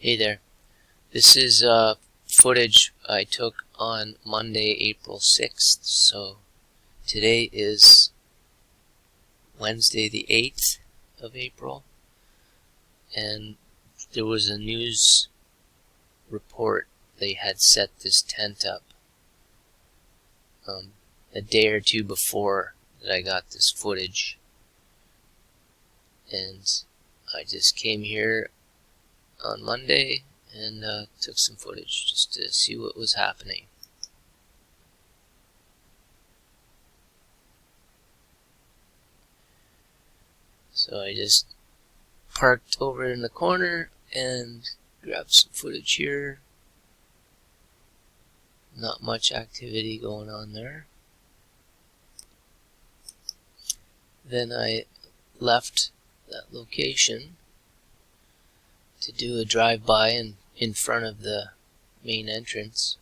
Hey there. This is footage I took on Monday, April 6th. So today is Wednesday the 8th of April. And there was a news report they had set this tent up a day or two before that I got this footage. And I just came here on Monday and took some footage just to see what was happening. So I just parked over in the corner and grabbed some footage here. Not much activity going on there. Then I left that location to do a drive-by in front of the main entrance,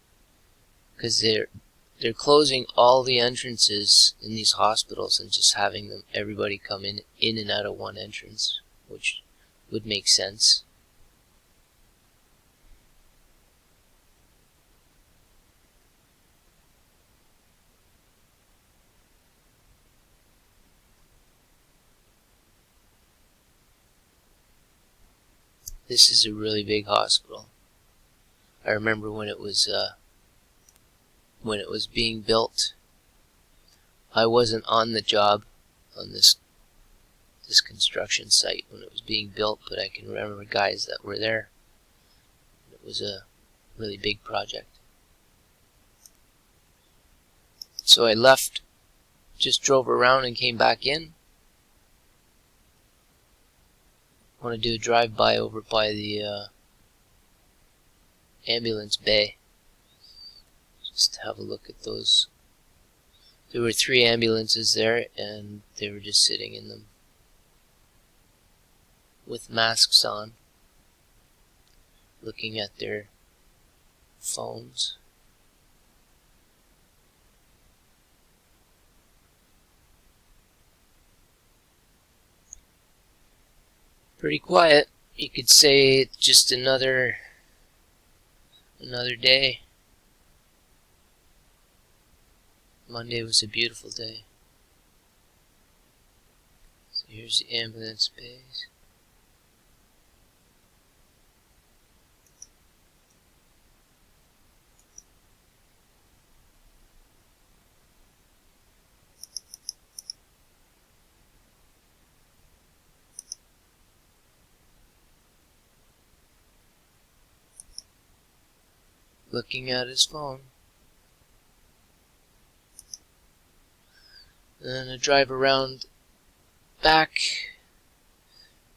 because they're closing all the entrances in these hospitals and just having everybody come in and out of one entrance, which would make sense. This is a really big hospital. I remember when it was being built. I wasn't on the job on this construction site when it was being built, but I can remember guys that were there. It was a really big project. So I left, just drove around and came back in. I want to do a drive-by over by the ambulance bay. Just to have a look at those. There were 3 ambulances there, and they were just sitting in them with masks on, looking at their phones. Pretty quiet. You could say just another day. Monday was a beautiful day. So here's the ambulance bays. Looking at his phone. And a drive around back.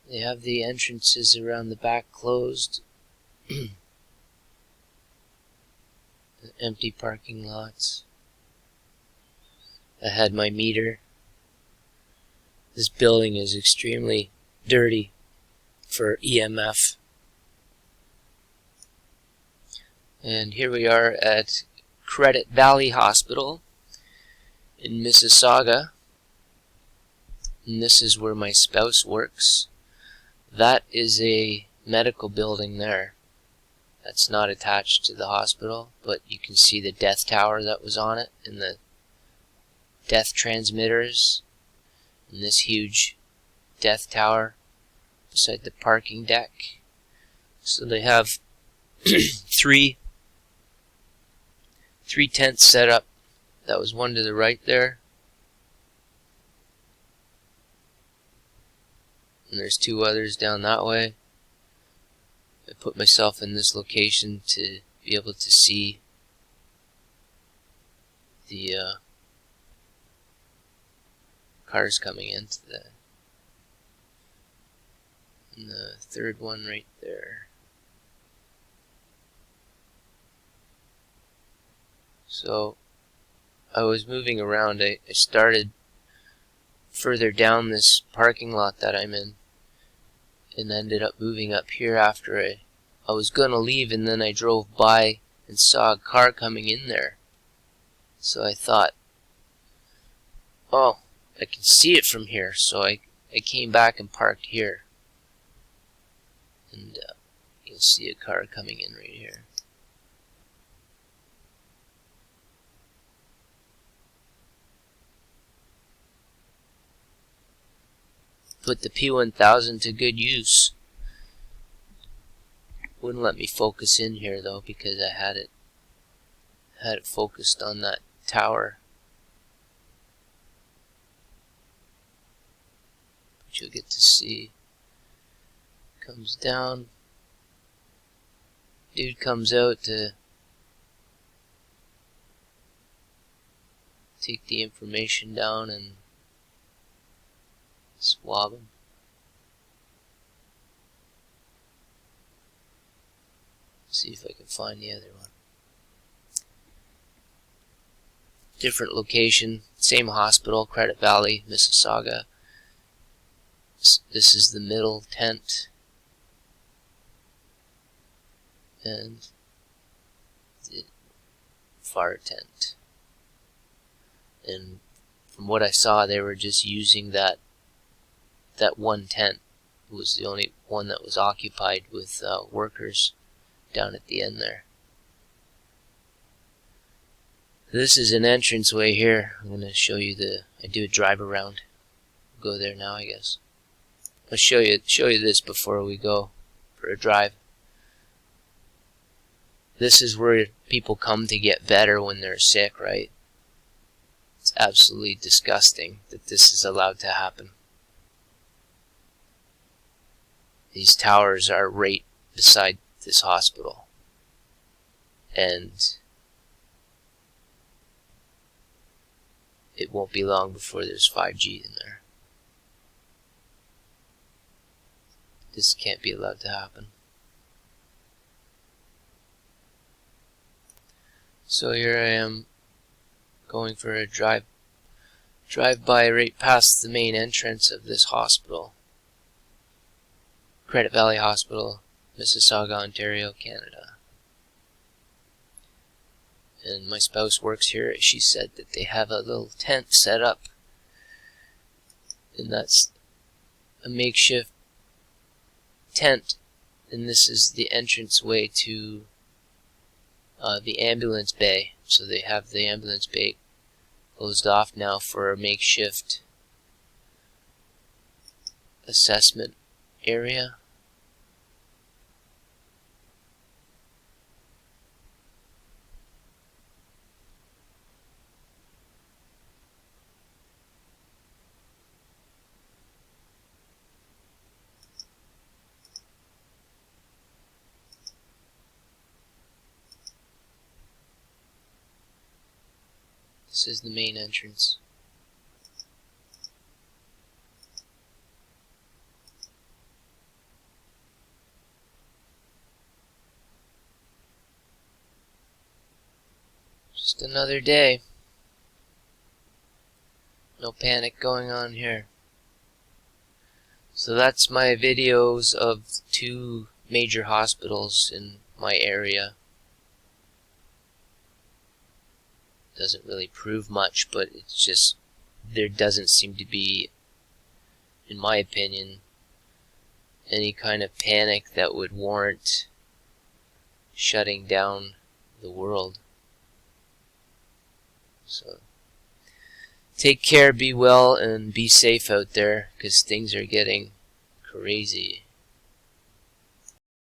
They have the entrances around the back closed. Empty parking lots. I had my meter. This building is extremely dirty for EMF. And here we are at Credit Valley Hospital in Mississauga. And this is where my spouse works. That is a medical building there. That's not attached to the hospital, but you can see the death tower that was on it and the death transmitters and this huge death tower beside the parking deck. So they have three tents set up. That was one to the right there. And there's 2 others down that way. I put myself in this location to be able to see the cars coming into and the 3rd one right there. So I was moving around. I started further down this parking lot that I'm in and ended up moving up here after I was going to leave, and then I drove by and saw a car coming in there. So I thought, oh, I can see it from here. So I came back and parked here. And You'll see a car coming in right here. Put the P1000 to good use. Wouldn't let me focus in here though, because I had it focused on that tower. But you'll get to see. Comes down. Dude comes out to take the information down and swab him. See if I can find the other one. Different location, same hospital, Credit Valley, Mississauga. This is the middle tent. And the far tent. And from what I saw, they were just using that one tent. It was the only one that was occupied with workers down at the end there. This is an entranceway here. I'm going to show you I do a drive around. Go there now, I guess. I'll show you this before we go for a drive. This is where people come to get better when they're sick, right? It's absolutely disgusting that this is allowed to happen. These towers are right beside this hospital. And it won't be long before there's 5G in there. This can't be allowed to happen. So here I am going for a drive-by right past the main entrance of this hospital. Credit Valley Hospital, Mississauga, Ontario, Canada. And my spouse works here. She said that they have a little tent set up. And that's a makeshift tent. And this is the entranceway to the ambulance bay. So they have the ambulance bay closed off now for a makeshift assessment area. This is the main entrance. Just another day. No panic going on here. So that's my videos of 2 major hospitals in my area. Doesn't really prove much, but it's just there doesn't seem to be, in my opinion, any kind of panic that would warrant shutting down the world. So take care, be well, and be safe out there, because things are getting crazy.